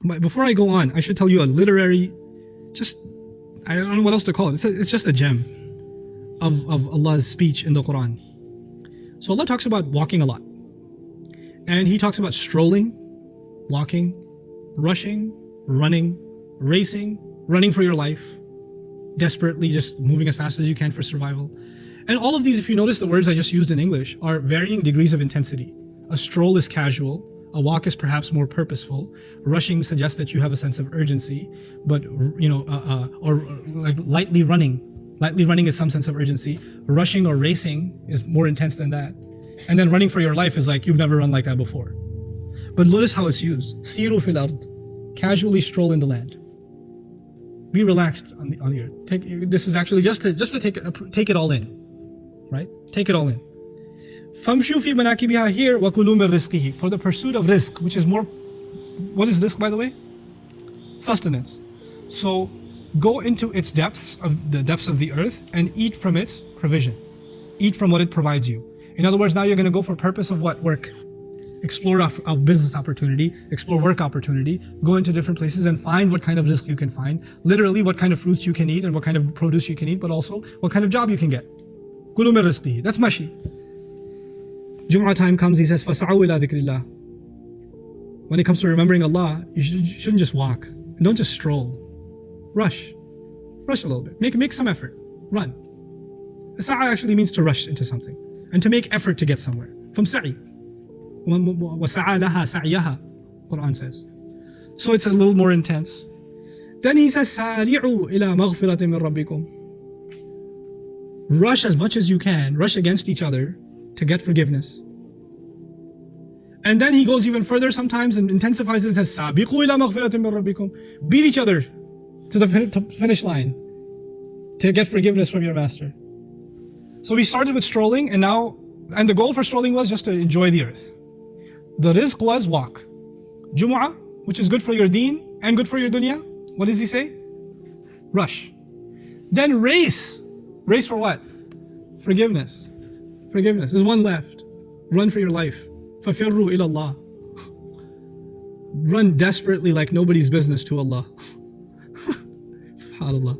But before I go on, I should tell you a literary, just, I don't know what else to call it. It's just a gem of Allah's speech in the Quran. So Allah talks about walking a lot. And He talks about strolling, walking, rushing, running, racing, running for your life, desperately just moving as fast as you can for survival. And all of these, if you notice the words I just used in English, are varying degrees of intensity. A stroll is casual, a walk is perhaps more purposeful, rushing suggests that you have a sense of urgency, but or like lightly running. Lightly running is some sense of urgency. Rushing or racing is more intense than that. And then running for your life is like you've never run like that before. But notice how it's used. Siru fil ard. Casually stroll in the land. Be relaxed on the earth. This is actually just to take it all in. Right? Take it all in. Famshu fi manakibiha here wa kulu min rizqihi. For the pursuit of rizq, which is more, what is rizq by the way? Sustenance. So go into its depths of the earth and eat from its provision. Eat from what it provides you. In other words, now you're going to go for purpose of what? Work. Explore a business opportunity, explore work opportunity, go into different places and find what kind of rizq you can find. Literally what kind of fruits you can eat and what kind of produce you can eat, but also what kind of job you can get. Kulu min rizqihi. That's mashi. Jum'ah time comes, he says, فَسَعَوْا إِلَىٰ ذِكْرِ اللَّهِ. When it comes to remembering Allah, you shouldn't just walk. And don't just stroll. Rush. Rush a little bit. Make some effort. Run. Sa'a actually means to rush into something. And to make effort to get somewhere. From sa'i. وَسَعَى لَهَا سَعْيَهَا, Quran says. So it's a little more intense. Then he says, سَارِعُوا إِلَىٰ مَغْفِرَةٍ مِّن رَبِّكُمْ. Rush as much as you can. Rush against each other to get forgiveness. And then he goes even further sometimes and intensifies it and says, سَابِقُوا إِلَىٰ مَغْفِرَةٍ مِّن رَبِّكُمْ. Beat each other to the finish line to get forgiveness from your master. So we started with strolling and the goal for strolling was just to enjoy the earth. The rizq was walk. Jumu'ah, which is good for your deen and good for your dunya. What does he say? Rush. Then race. Race for what? Forgiveness. Forgiveness. There's one left. Run for your life. فَفِرُّوا إِلَى اللَّهِ. Run desperately like nobody's business to Allah. SubhanAllah.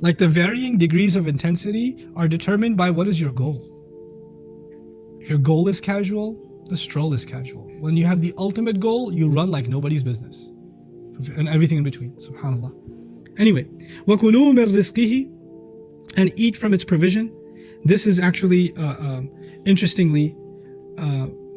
Like the varying degrees of intensity are determined by what is your goal. If your goal is casual, the stroll is casual. When you have the ultimate goal, you run like nobody's business. And everything in between. SubhanAllah. Anyway, وَكُلُوا مِن رِزْقِهِ. And eat from its provision. This is actually, interestingly,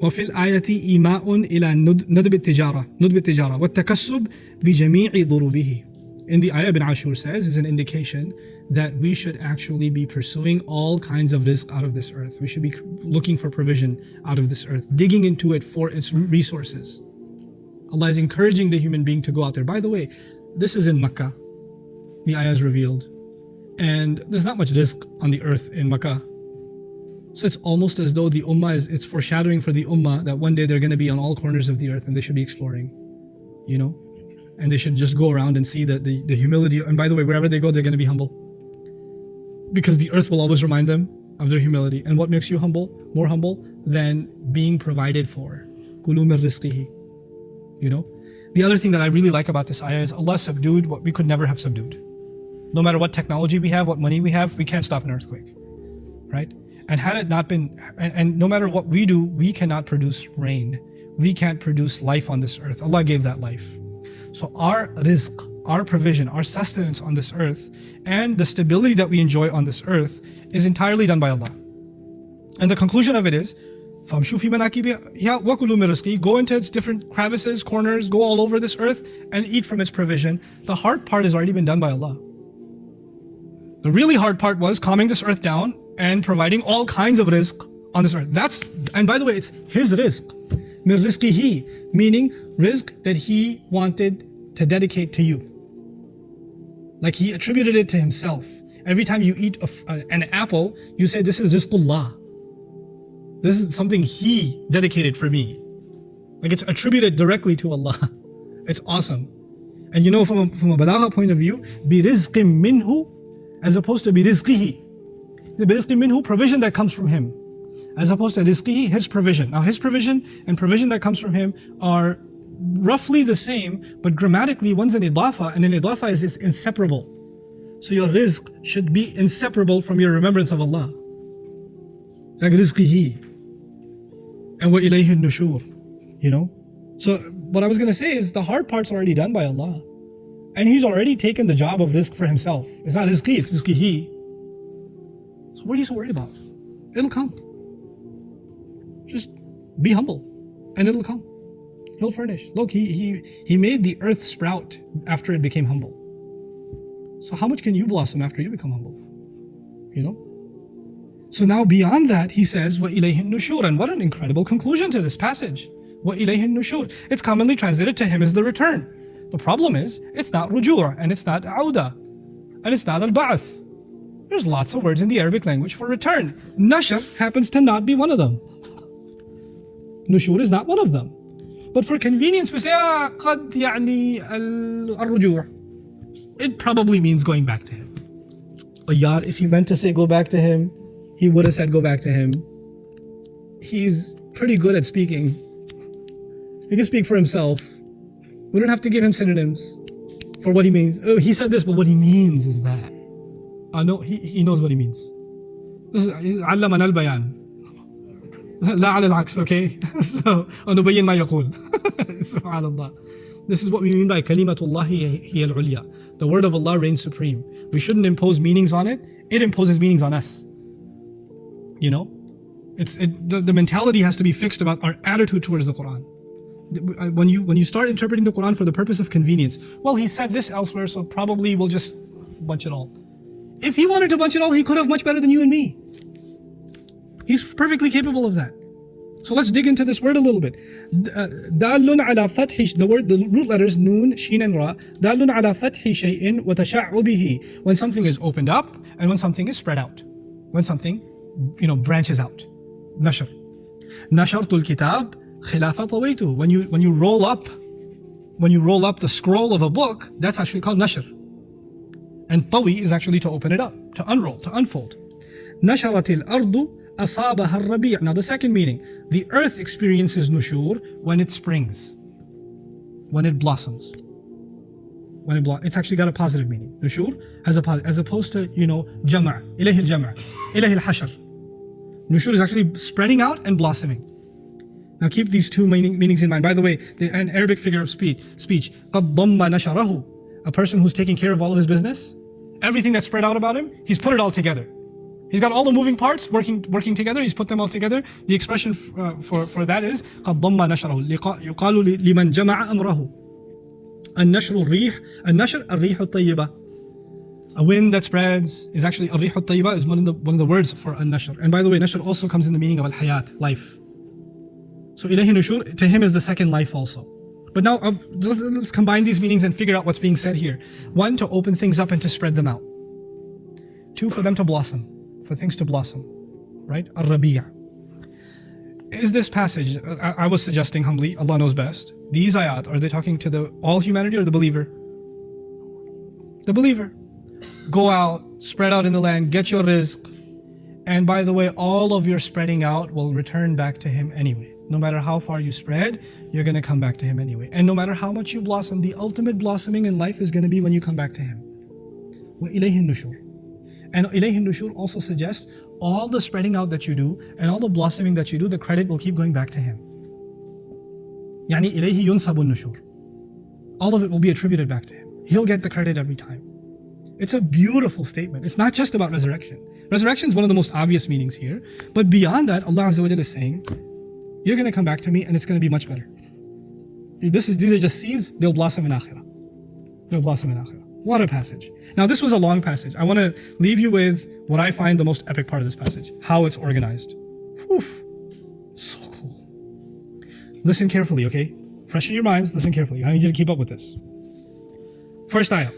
وفي الآية إيماء إلى ندب التجارة والتكسب بجميع ضروبه. In the ayah, Ibn Ashur says, is an indication that we should actually be pursuing all kinds of rizq out of this earth. We should be looking for provision out of this earth, digging into it for its resources. Allah is encouraging the human being to go out there. By the way, this is in Makkah. The ayah is revealed. And there's not much rizq on the earth in Makkah. So it's almost as though the ummah it's foreshadowing for the ummah that one day they're going to be on all corners of the earth and they should be exploring, you know? And they should just go around and see the humility. And by the way, wherever they go, they're going to be humble. Because the earth will always remind them of their humility. And what makes you humble, more humble, than being provided for? Kulu min rizqihi. You know? The other thing that I really like about this ayah is Allah subdued what we could never have subdued. No matter what technology we have, what money we have, we can't stop an earthquake. Right? And had it not been, and no matter what we do, we cannot produce rain. We can't produce life on this earth. Allah gave that life. So our rizq, our provision, our sustenance on this earth, and the stability that we enjoy on this earth is entirely done by Allah. And the conclusion of it is, فَامْشُوا فِي مَنَاكِبِهَا وَكُلُوا مِن رِزْقِهِ. Go into its different crevices, corners, go all over this earth and eat from its provision. The hard part has already been done by Allah. The really hard part was calming this earth down and providing all kinds of rizq on this earth. And by the way, it's His rizq. Min rizqihi, meaning rizq that He wanted to dedicate to you. Like He attributed it to Himself. Every time you eat an apple, you say, this is rizqullah. This is something He dedicated for me. Like it's attributed directly to Allah. It's awesome. And you know, from a balagha point of view, bi rizqim minhu, as opposed to bi rizqihi. The bi rizqim minhu, provision that comes from Him. As opposed to rizqihi, His provision. Now His provision and provision that comes from Him are roughly the same, but grammatically one's an idafa, and an idafa is inseparable. So your rizq should be inseparable from your remembrance of Allah. Like rizqihi. And wa ilayhi nushur. You know? So what I was going to say is the hard part's already done by Allah. And He's already taken the job of rizq for Himself. It's not rizqi, it's rizqihi. So what are you so worried about? It'll come. Just be humble and it'll come. He'll furnish. Look, he made the earth sprout after it became humble. So how much can you blossom after you become humble? You know? So now beyond that, he says, وَإِلَيْهِ النُّشُورِ. And what an incredible conclusion to this passage. وَإِلَيْهِ النُّشُورِ. It's commonly translated to Him as the return. The problem is, it's not rujur, and it's not auda, and it's not al-ba'ath. There's lots of words in the Arabic language for return. Nashr happens to not be one of them. Nushur is not one of them. But for convenience, we say, قد يعني الرجوع. It probably means going back to Him. Yar, if he meant to say go back to Him, he would have said go back to Him. He's pretty good at speaking. He can speak for himself. We don't have to give him synonyms for what he means. Oh, he said this, but what he means is that. No, he knows what he means. This is علمنا البيان. لا على العكس, okay? So, ونبين ما يقول. Subhanallah. This is what we mean by kalimatullahi hiya al-ulya. The word of Allah reigns supreme. We shouldn't impose meanings on it. It imposes meanings on us. You know? The mentality has to be fixed about our attitude towards the Quran. When you start interpreting the Quran for the purpose of convenience, well, he said this elsewhere, so probably we'll just bunch it all. If he wanted to bunch it all, he could have much better than you and me. He's perfectly capable of that. So let's dig into this word a little bit. دال على فتح, the root letters nun, shin and ra. دال على فتح شيء وتشعبه. When something is opened up and when something is spread out. When something, branches out. Nashr. نشرت الكتاب خلاف طويته. When you roll up the scroll of a book, that's actually called nashr. And tawi is actually to open it up, to unroll, to unfold. نشرت الأرض أصابها الربيع. Now the second meaning, the earth experiences nushur when it springs, when it blossoms. It's actually got a positive meaning. Nushur has as opposed to, jama', ilayhi al-jama', ilayhi al-hashr. Nushur is actually spreading out and blossoming. Now keep these two meanings in mind. By the way, an Arabic figure of speech, قَدْ ضَمَّ نَشَرَهُ. A person who's taking care of all of his business, everything that's spread out about him, he's put it all together. He's got all the moving parts working together, he's put them all together. The expression for that is قَدْ ضَمَّ نَشَرَهُ. يُقَالُ لِمَنْ جَمَعَ أَمْرَهُ. النشر الريح. النشر الريح الطيبة. A wind that spreads is actually الريح الطيبة is one of the words for النشر. And by the way, nashr also comes in the meaning of al-hayat, life. So ilayhi nushur, to him is the second life also. But now let's combine these meanings and figure out what's being said here. One, to open things up and to spread them out. Two, for them to blossom, for things to blossom. Right? Ar-Rabi'a. Is this passage, I was suggesting humbly, Allah knows best, these ayat, are they talking to all humanity or the believer? The believer. Go out, spread out in the land, get your rizq. And by the way, all of your spreading out will return back to Him anyway. No matter how far you spread, you're going to come back to Him anyway. And no matter how much you blossom, the ultimate blossoming in life is going to be when you come back to Him. وَإِلَيْهِ النُّشُورِ. And إِلَيْهِ النُّشُورِ also suggests all the spreading out that you do and all the blossoming that you do, the credit will keep going back to Him. يعني إِلَيْهِ يُنْسَبُ النُّشُورِ. All of it will be attributed back to Him. He'll get the credit every time. It's a beautiful statement. It's not just about resurrection. Resurrection is one of the most obvious meanings here. But beyond that, Allah Azza wa Jalla is saying, you're going to come back to me and it's going to be much better. These are just seeds, they'll blossom in akhirah. They'll blossom in akhirah. What a passage. Now this was a long passage. I want to leave you with what I find the most epic part of this passage. How it's organized. Oof. So cool. Listen carefully, okay? Freshen your minds, listen carefully. I need you to keep up with this. First ayah.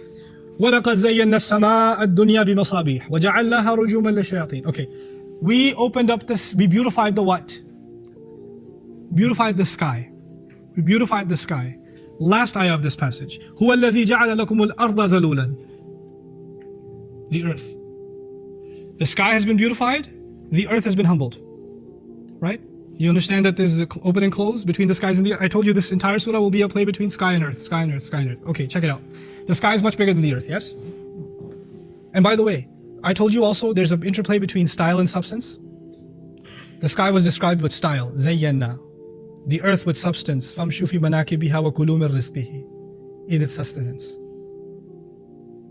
وَلَقَدْ زَيَّنَّا السَّمَاءَ الدُّنْيَا بِمَصَابِيحَ وَجَعَلْنَاهَا رُجُومًا لِلشَّيَاطِينَ. Okay. We opened up this, we beautified the what? Beautified the sky. We beautified the sky. Last ayah of this passage. هُوَ الَّذِي جَعَلَ لَكُمُ الْأَرْضَ ذَلُولًا. The earth. The sky has been beautified. The earth has been humbled. Right? You understand that there's an open and close between the skies and the earth? I told you this entire surah will be a play between sky and earth, sky and earth, sky and earth. Okay, check it out. The sky is much bigger than the earth, yes? And by the way, I told you also there's an interplay between style and substance. The sky was described with style, زينا. The earth with substance, فَامْشُوا فِي مَنَاكِبِهَا وَكُلُوا مِنْ رِزْقِهِ. Eat its sustenance.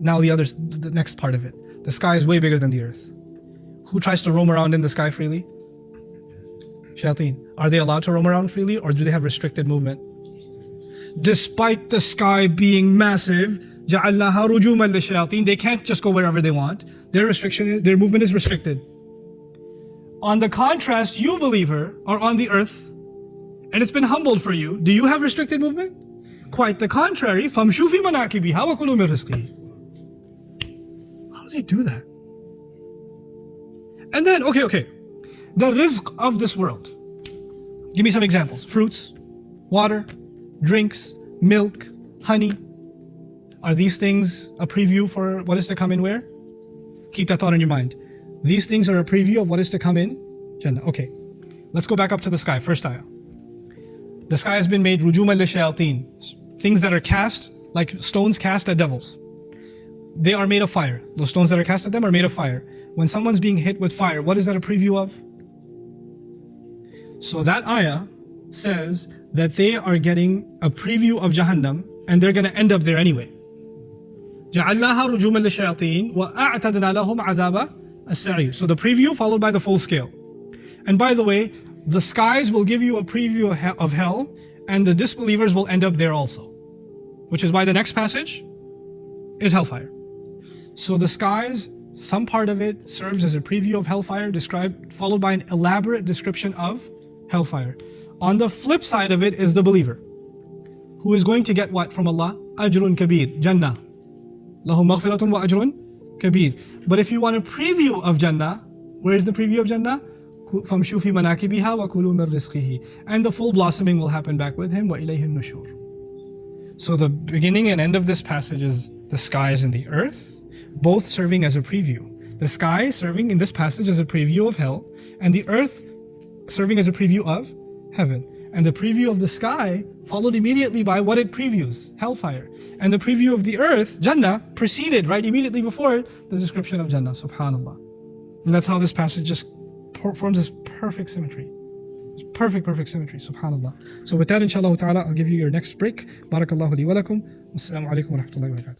Now the next part of it. The sky is way bigger than the earth. Who tries to roam around in the sky freely? Shayateen. Are they allowed to roam around freely, or do they have restricted movement? Despite the sky being massive, جَعَلْنَاهَا رُجُومًا لِلشَّيَاطِينَ, they can't just go wherever they want. Their movement is restricted. On the contrast, you, believer, are on the earth, and it's been humbled for you. Do you have restricted movement? Quite the contrary. فَامْشُوا فِي مَنَاكِبِهَا وَكُلُوا مِنْ رِزْقِهِ. How does he do that? And then, okay. The rizq of this world. Give me some examples. Fruits, water, drinks, milk, honey. Are these things a preview for what is to come in where? Keep that thought in your mind. These things are a preview of what is to come in Jannah. Okay, let's go back up to the sky. First ayah. The sky has been made rujuman lishayateen. Things that are cast, like stones cast at devils. They are made of fire. Those stones that are cast at them are made of fire. When someone's being hit with fire, what is that a preview of? So that ayah says that they are getting a preview of Jahannam, and they're going to end up there anyway. جَعَلْنَاهَا رُجُومًا لِلشَّيَاطِينِ وَأَعْتَدْنَا لَهُمْ عَذَابَ السَّعِيرِ. So the preview followed by the full scale. And by the way, the skies will give you a preview of hell, and the disbelievers will end up there also. Which is why the next passage is hellfire. So the skies, some part of it serves as a preview of hellfire, followed by an elaborate description of hellfire. On the flip side of it is the believer, who is going to get what from Allah? Ajrun kabir, Jannah. Lahum maghfiratun wa ajrun kabir. But if you want a preview of Jannah, where is the preview of Jannah? فَامْشُوا فِي مَنَاكِبِهَا وَكُلُوا مِنْ رِزْقِهِ. And the full blossoming will happen back with him. وَإِلَيْهِ النُّشُورُ. So the beginning and end of this passage is the skies and the earth, both serving as a preview. The sky serving in this passage as a preview of hell, and the earth serving as a preview of heaven. And the preview of the sky followed immediately by what it previews, hellfire. And the preview of the earth, Jannah, preceded right immediately before it, the description of Jannah, subhanAllah. And that's how this passage just forms this perfect symmetry. Perfect symmetry, subhanAllah. So with that, inshallah ta'ala, I'll give you your next break. Barakallahu li wa lakum. Wassalamu alaikum wa rahmatullahi wa barakatuh.